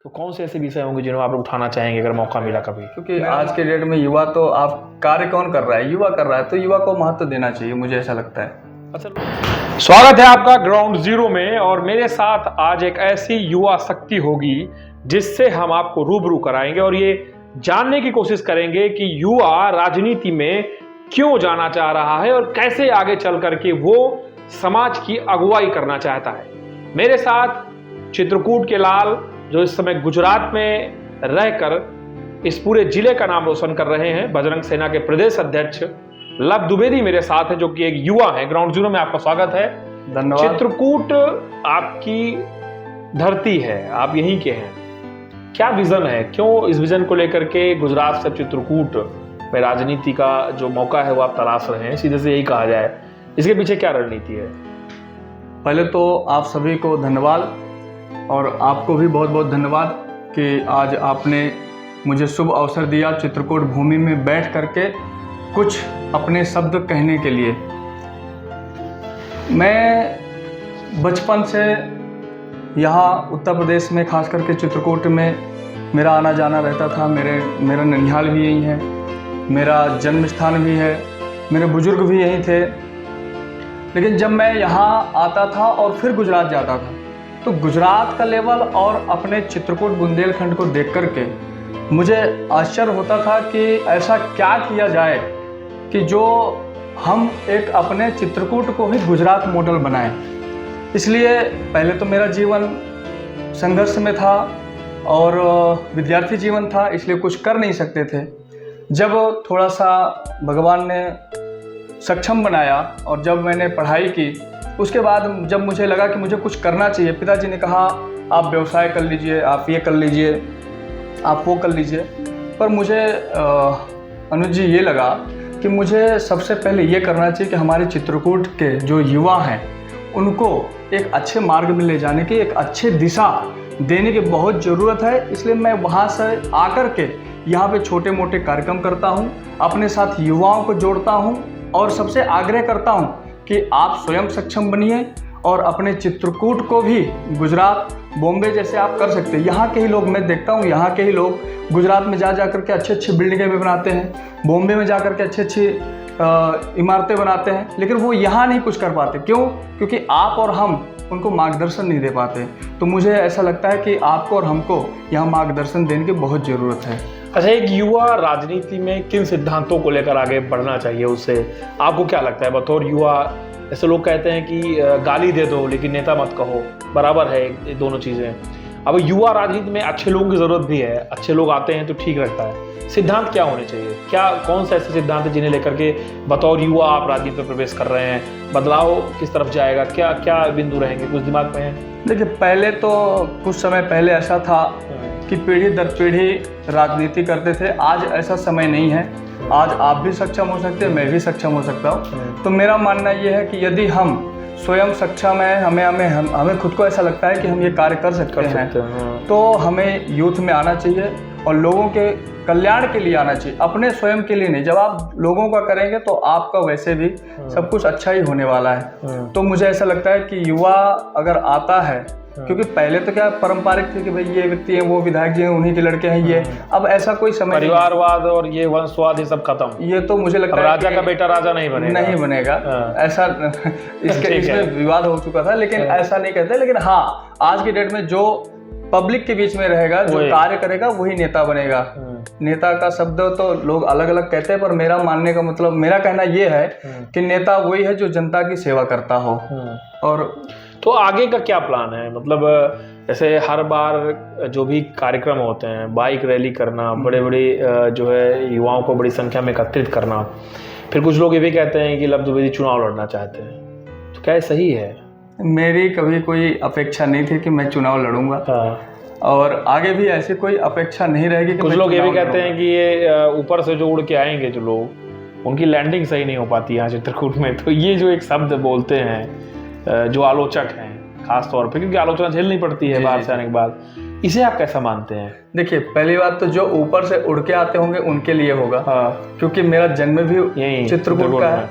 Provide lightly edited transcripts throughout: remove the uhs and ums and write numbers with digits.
तो कौन से ऐसे विषय होंगे जिन्हें आप उठाना चाहेंगे अगर मौका मिला कभी? क्योंकि आज के डेट में युवा तो आप कार्य कौन कर रहा है, युवा कर रहा है, तो युवा को महत्व देना चाहिए, मुझे ऐसा लगता है। अच्छा, स्वागत है आपका ग्राउंड जीरो में। और मेरे साथ आज एक ऐसी युवा शक्ति होगी जिससे हम आपको रूबरू कराएंगे और ये जानने की कोशिश करेंगे कि युवा राजनीति में क्यों जाना चाह रहा है और कैसे आगे चल करके वो समाज की अगुवाई करना चाहता है। मेरे साथ चित्रकूट के लाल जो इस समय गुजरात में रहकर इस पूरे जिले का नाम रोशन कर रहे हैं, बजरंग सेना के प्रदेश अध्यक्ष लव द्विवेदी मेरे साथ है, जो कि एक युवा है। ग्राउंड जीरो में आपका स्वागत है। धन्यवाद। चित्रकूट आपकी धरती है, आप यहीं के हैं। क्या विजन है, क्यों इस विजन को लेकर के गुजरात से चित्रकूट में राजनीति का जो मौका है वो आप तलाश रहे हैं, सीधे से यही कहा जाए, इसके पीछे क्या रणनीति है? पहले तो आप सभी को धन्यवाद और आपको भी बहुत बहुत धन्यवाद कि आज आपने मुझे शुभ अवसर दिया चित्रकूट भूमि में बैठ करके कुछ अपने शब्द कहने के लिए। मैं बचपन से यहाँ उत्तर प्रदेश में खास करके चित्रकूट में मेरा आना जाना रहता था। मेरा ननिहाल भी यहीं है, मेरा जन्म स्थान भी है, मेरे बुजुर्ग भी यहीं थे। लेकिन जब मैं यहाँ आता था और फिर गुजरात जाता था तो गुजरात का लेवल और अपने चित्रकूट बुंदेलखंड को देख कर के मुझे आश्चर्य होता था कि ऐसा क्या किया जाए कि जो हम एक अपने चित्रकूट को ही गुजरात मॉडल बनाएं। इसलिए पहले तो मेरा जीवन संघर्ष में था और विद्यार्थी जीवन था, इसलिए कुछ कर नहीं सकते थे। जब थोड़ा सा भगवान ने सक्षम बनाया और जब मैंने पढ़ाई की, उसके बाद जब मुझे लगा कि मुझे कुछ करना चाहिए, पिताजी ने कहा आप व्यवसाय कर लीजिए, आप ये कर लीजिए, आप वो कर लीजिए। पर मुझे अनुज जी ये लगा कि मुझे सबसे पहले ये करना चाहिए कि हमारे चित्रकूट के जो युवा हैं उनको एक अच्छे मार्ग में ले जाने की, एक अच्छे दिशा देने की बहुत ज़रूरत है। इसलिए मैं वहाँ से आकर के यहाँ पे छोटे मोटे कार्यक्रम करता हूँ, अपने साथ युवाओं को जोड़ता हूँ और सबसे आग्रह करता हूँ कि आप स्वयं सक्षम बनिए और अपने चित्रकूट को भी गुजरात बॉम्बे जैसे आप कर सकते हैं। यहाँ के ही लोग, मैं देखता हूँ यहाँ के ही लोग गुजरात में जा कर के अच्छी अच्छी बिल्डिंगें भी बनाते हैं, बॉम्बे में जा कर के अच्छी अच्छी इमारतें बनाते हैं, लेकिन वो यहाँ नहीं कुछ कर पाते। क्यों? क्योंकि आप और हम उनको मार्गदर्शन नहीं दे पाते। तो मुझे ऐसा लगता है कि आपको और हमको यहाँ मार्गदर्शन देने की बहुत ज़रूरत है। अच्छा, एक युवा राजनीति में किन सिद्धांतों को लेकर आगे बढ़ना चाहिए, उससे आपको क्या लगता है बतौर युवा? ऐसे लोग कहते हैं कि गाली दे दो लेकिन नेता मत कहो, बराबर है ये दोनों चीज़ें। अब युवा राजनीति में अच्छे लोगों की ज़रूरत भी है, अच्छे लोग आते हैं तो ठीक लगता है। सिद्धांत क्या होने चाहिए, क्या कौन से ऐसे सिद्धांत हैं जिन्हें लेकर के बतौर युवा आप राजनीति में प्रवेश कर रहे हैं? बदलाव किस तरफ जाएगा, क्या क्या बिंदु रहेंगे, कुछ दिमाग में है? देखिए, पहले तो कुछ समय पहले ऐसा था कि पीढ़ी दर पीढ़ी राजनीति करते थे। आज ऐसा समय नहीं है। आज आप भी सक्षम हो सकते हैं, मैं भी सक्षम हो सकता हूँ। तो मेरा मानना ये है कि यदि हम स्वयं सक्षम हैं, हमें खुद को ऐसा लगता है कि हम ये कार्य कर सकते हैं, तो हमें यूथ में आना चाहिए और लोगों के कल्याण के लिए आना चाहिए, अपने स्वयं के लिए नहीं। जब आप लोगों का करेंगे तो आपका वैसे भी सब कुछ अच्छा ही होने वाला है। तो मुझे ऐसा लगता है कि युवा अगर आता है, क्योंकि पहले तो क्या पारंपरिक थे कि भाई ये व्यक्ति हैं, वो विधायक जी हैं, उन्हीं के लड़के हैं ये। अब ऐसा कोई समय, परिवारवाद और ये वंशवाद ये सब खत्म। ये तो मुझे लगता है राजा का बेटा राजा नहीं बनेगा। ऐसा इसमें विवाद हो चुका था, लेकिन ऐसा नहीं कहते। लेकिन हाँ, आज की डेट में जो पब्लिक के बीच में रहेगा, जो कार्य करेगा, वही नेता बनेगा। नेता का शब्द तो लोग अलग अलग कहते हैं, पर मेरा मानने का मतलब, मेरा कहना ये है कि नेता वही है जो जनता की सेवा करता हो। और तो आगे का क्या प्लान है? मतलब जैसे हर बार जो भी कार्यक्रम होते हैं, बाइक रैली करना, बड़े बड़े जो है युवाओं को बड़ी संख्या में एकत्रित करना, फिर कुछ लोग ये भी कहते हैं कि लव द्विवेदी चुनाव लड़ना चाहते हैं, तो क्या सही है? मेरी कभी कोई अपेक्षा नहीं थी कि मैं चुनाव लड़ूंगा। और आगे भी ऐसी कोई अपेक्षा नहीं रहेगी। कुछ लोग ये भी कहते हैं कि ये ऊपर से जो उड़ के आएंगे जो लोग, उनकी लैंडिंग सही नहीं हो पाती यहाँ चित्रकूट में। तो ये जो एक शब्द बोलते हैं जो आलोचक हैं खास तौर पे, क्योंकि आलोचना झेलनी पड़ती है बाहर से आने के बाद, इसे आप कैसा मानते हैं? देखिए, पहली बात तो जो ऊपर से उड़ के आते होंगे उनके लिए होगा। क्योंकि मेरा जन्म भी चित्रकूट का है,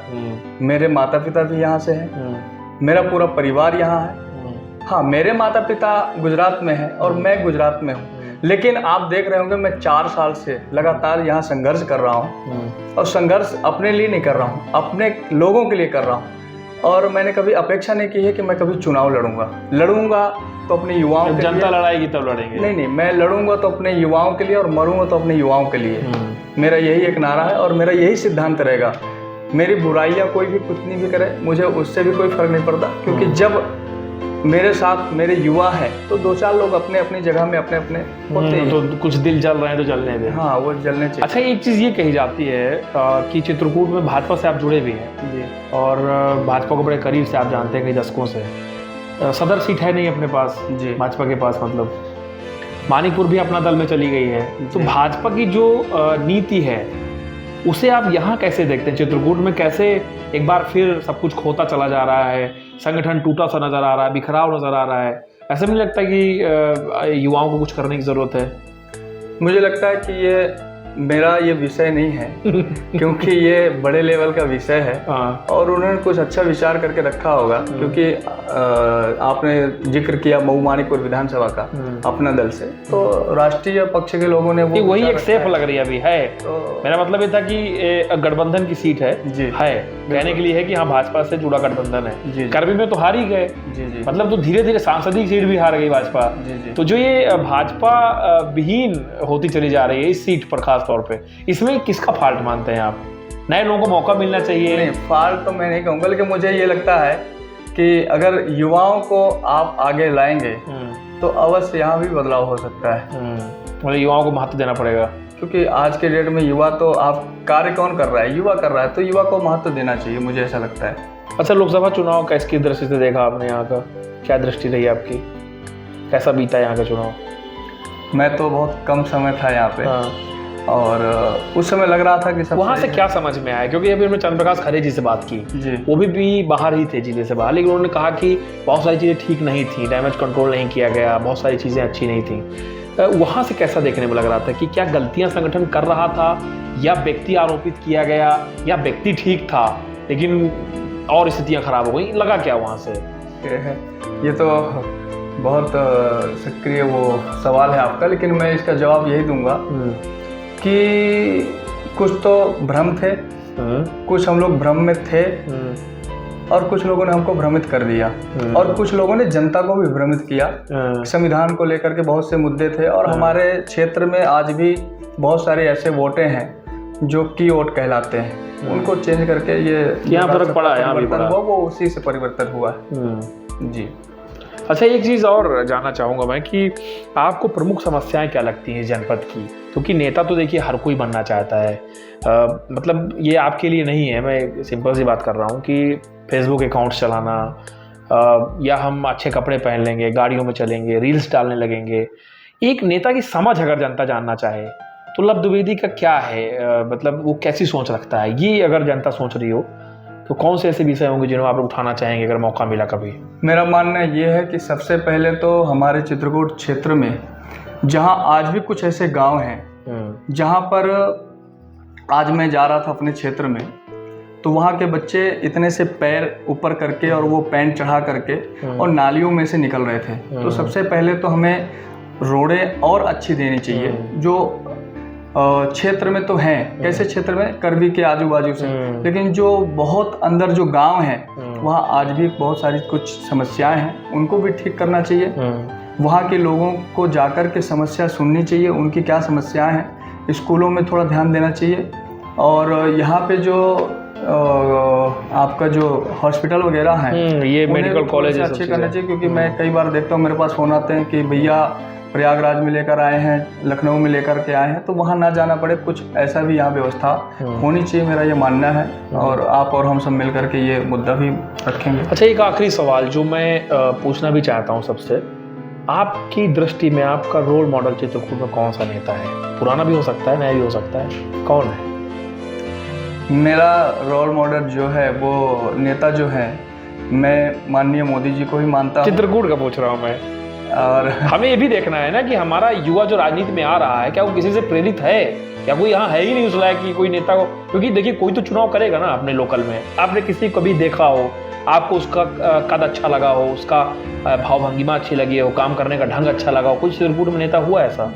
मेरे माता पिता भी यहाँ से हैं, मेरा पूरा परिवार यहाँ है। हाँ, मेरे माता पिता गुजरात में हैं और मैं गुजरात में हूँ, लेकिन आप देख रहे होंगे मैं 4 साल से लगातार यहाँ संघर्ष कर रहा हूँ, और संघर्ष अपने लिए नहीं कर रहा हूँ, अपने लोगों के लिए कर रहा हूँ। और मैंने कभी अपेक्षा नहीं की है कि मैं कभी चुनाव लड़ूंगा तो अपने युवाओं के लिए। जनता लड़ाएगी तब लड़ेंगे। नहीं, मैं लड़ूंगा तो अपने युवाओं के लिए और मरूंगा तो अपने युवाओं के लिए। मेरा यही एक नारा है और मेरा यही सिद्धांत रहेगा। मेरी बुराइयां कोई भी कितनी भी करे, मुझे उससे भी कोई फर्क नहीं पड़ता, क्योंकि जब मेरे साथ मेरे युवा हैं तो 2-4 लोग अपने अपनी जगह में अपने अपने होते हैं। तो कुछ दिल जल रहे हैं तो जलने दें। हाँ, वो जलने चाहिए। अच्छा, एक चीज़ ये कही जाती है कि चित्रकूट में भाजपा से आप जुड़े भी हैं जी। और भाजपा को बड़े करीब से आप जानते हैं कई दशकों से। सदर सीट है नहीं अपने पास जी। भाजपा के पास, मतलब मानिकपुर भी अपना दल में चली गई है। तो भाजपा की जो नीति है उसे आप यहाँ कैसे देखते हैं? चित्रकूट में कैसे एक बार फिर सब कुछ खोता चला जा रहा है, संगठन टूटा सा नजर आ रहा है, बिखराव नजर आ रहा है। ऐसा नहीं लगता कि युवाओं को कुछ करने की जरूरत है? मुझे लगता है कि ये मेरा ये विषय नहीं है क्योंकि ये बड़े लेवल का विषय है और उन्होंने कुछ अच्छा विचार करके रखा होगा। क्योंकि आपने जिक्र किया मऊ मानिकपुर विधानसभा का अपना दल से, तो राष्ट्रीय पक्ष के लोगों ने वो वही एक सेफ लग रही है अभी है। तो मेरा मतलब ये था कि गठबंधन की सीट है जी, है कहने के लिए है कि हाँ भाजपा से जुड़ा गठबंधन है। करबी में तो हार ही गए जी, मतलब तो धीरे धीरे सांसदीय सीट भी हार गई भाजपा। तो जो ये भाजपा विहीन होती चली जा रही है इस सीट पर खास तौर पे, इसमें किसका फॉल्ट मानते हैं आप? नए लोगों को मौका मिलना चाहिए? नहीं, फॉल्ट तो मैं नहीं कहूँगा, लेकिन मुझे ये लगता है कि अगर युवाओं को आप आगे लाएंगे तो अवश्य यहाँ भी बदलाव हो सकता है। मतलब युवाओं को महत्व देना पड़ेगा, क्योंकि आज के डेट में युवा तो आप कार्य कौन कर रहा है, युवा कर रहा है, तो युवा को महत्व देना चाहिए, मुझे ऐसा लगता है। अच्छा, लोकसभा चुनाव का किस दृष्टि से देखा आपने? यहाँ का क्या दृष्टि रही आपकी? कैसा बीता यहाँ का चुनाव? मैं तो बहुत कम समय था यहाँ पे और उस समय लग रहा था कि सब वहाँ से क्या समझ में आया? क्योंकि अभी हमने चंद्र प्रकाश खरे जी से बात की जी, वो भी बाहर ही थे जिले से बाहर, लेकिन उन्होंने कहा कि बहुत सारी चीज़ें ठीक नहीं थी, डैमेज कंट्रोल नहीं किया गया, बहुत सारी चीज़ें अच्छी नहीं थी। वहाँ से कैसा देखने में लग रहा था कि क्या गलतियाँ संगठन कर रहा था, या व्यक्ति आरोपित किया गया, या व्यक्ति ठीक था लेकिन और स्थितियाँ खराब हो गई? लगा क्या वहाँ से? ये तो बहुत सक्रिय वो सवाल है आपका, लेकिन मैं इसका जवाब यही दूंगा कि कुछ तो भ्रम थे, कुछ हम लोग भ्रम में थे और कुछ लोगों ने हमको भ्रमित कर दिया और कुछ लोगों ने जनता को भी भ्रमित किया। संविधान को लेकर के बहुत से मुद्दे थे और हमारे क्षेत्र में आज भी बहुत सारे ऐसे वोटे हैं जो की वोट कहलाते हैं, उनको चेंज करके ये यहाँ फर्क पड़ा है, यहाँ भी पड़ा, वो उसी से परिवर्तन हुआ जी। अच्छा, एक चीज़ और जानना चाहूँगा मैं कि आपको प्रमुख समस्याएं क्या लगती हैं जनपद की? क्योंकि नेता तो देखिए हर कोई बनना चाहता है, मतलब ये आपके लिए नहीं है, मैं सिंपल सी बात कर रहा हूँ कि फेसबुक अकाउंट्स चलाना या हम अच्छे कपड़े पहन लेंगे, गाड़ियों में चलेंगे, रील्स डालने लगेंगे। एक नेता की समझ अगर जनता जानना चाहे तो लव द्विवेदी का क्या है, मतलब वो कैसी सोच रखता है, ये अगर जनता सोच रही हो तो कौन से ऐसे विषय होंगे जिन्हें आप उठाना चाहेंगे अगर मौका मिला कभी? मेरा मानना ये है कि सबसे पहले तो हमारे चित्रकूट क्षेत्र में जहां आज भी कुछ ऐसे गांव हैं जहां पर आज मैं जा रहा था अपने क्षेत्र में, तो वहां के बच्चे इतने से पैर ऊपर करके और वो पैंट चढ़ा करके और नालियों में से निकल रहे थे। तो सबसे पहले तो हमें रोडें और अच्छी देनी चाहिए, जो क्षेत्र में तो हैं, कैसे क्षेत्र में करबी के आजू बाजू से, लेकिन जो बहुत अंदर जो गांव हैं वहाँ आज भी बहुत सारी कुछ समस्याएं हैं, उनको भी ठीक करना चाहिए। वहाँ के लोगों को जाकर के समस्या सुननी चाहिए, उनकी क्या समस्याएं हैं, स्कूलों में थोड़ा ध्यान देना चाहिए। और यहाँ पे जो आपका जो हॉस्पिटल वगैरह हैं, ये मेडिकल कॉलेज अच्छे करना चाहिए, क्योंकि मैं कई बार देखता हूँ मेरे पास फोन आते हैं कि भैया प्रयागराज में लेकर आए हैं, लखनऊ में लेकर के आए हैं, तो वहाँ ना जाना पड़े, कुछ ऐसा भी यहाँ व्यवस्था होनी चाहिए, मेरा ये मानना है। और आप और हम सब मिल करके ये मुद्दा भी रखेंगे। अच्छा, एक आखिरी सवाल जो मैं पूछना भी चाहता हूँ सबसे, आपकी दृष्टि में आपका रोल मॉडल चित्रकूट में कौन सा नेता है? पुराना भी हो सकता है, नया भी हो सकता है, कौन है? मेरा रोल मॉडल जो है वो नेता जो है, मैं माननीय मोदी जी को ही मानता हूँ। चित्रकूट का पूछ रहा हूँ मैं। और हमें ये भी देखना है ना कि हमारा युवा जो राजनीति में आ रहा है क्या वो किसी से प्रेरित है, क्या कोई यहाँ है ही नहीं उस लायक कि कोई नेता को, क्योंकि देखिए कोई तो चुनाव करेगा ना अपने लोकल में। आपने किसी को भी देखा हो, आपको उसका कद अच्छा लगा हो, उसका भाव भंगिमा अच्छी लगी हो, काम करने का ढंग अच्छा लगा हो, कुछ चित्रकूट में नेता हुआ ऐसा?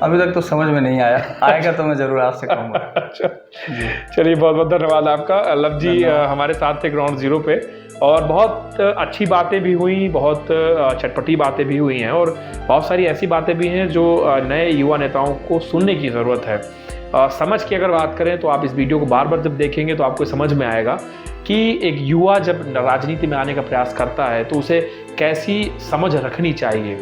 अभी तक तो समझ में नहीं आया, आएगा तो मैं ज़रूर आपसे कहूँगा। अच्छा, चलिए बहुत बहुत धन्यवाद आपका। लव जी हमारे साथ थे ग्राउंड जीरो पे, और बहुत अच्छी बातें भी हुई, बहुत चटपटी बातें भी हुई हैं, और बहुत सारी ऐसी बातें भी हैं जो नए युवा नेताओं को सुनने की ज़रूरत है। समझ की अगर बात करें तो आप इस वीडियो को बार बार जब देखेंगे तो आपको समझ में आएगा कि एक युवा जब राजनीति में आने का प्रयास करता है तो उसे कैसी समझ रखनी चाहिए।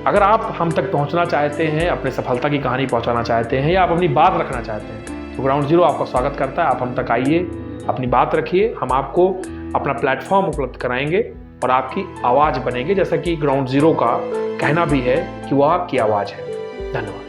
अगर आप हम तक पहुंचना चाहते हैं, अपने सफलता की कहानी पहुंचाना चाहते हैं, या आप अपनी बात रखना चाहते हैं, तो ग्राउंड जीरो आपका स्वागत करता है। आप हम तक आइए, अपनी बात रखिए, हम आपको अपना प्लेटफॉर्म उपलब्ध कराएंगे और आपकी आवाज़ बनेंगे, जैसा कि ग्राउंड जीरो का कहना भी है कि वो आपकी आवाज़ है। धन्यवाद।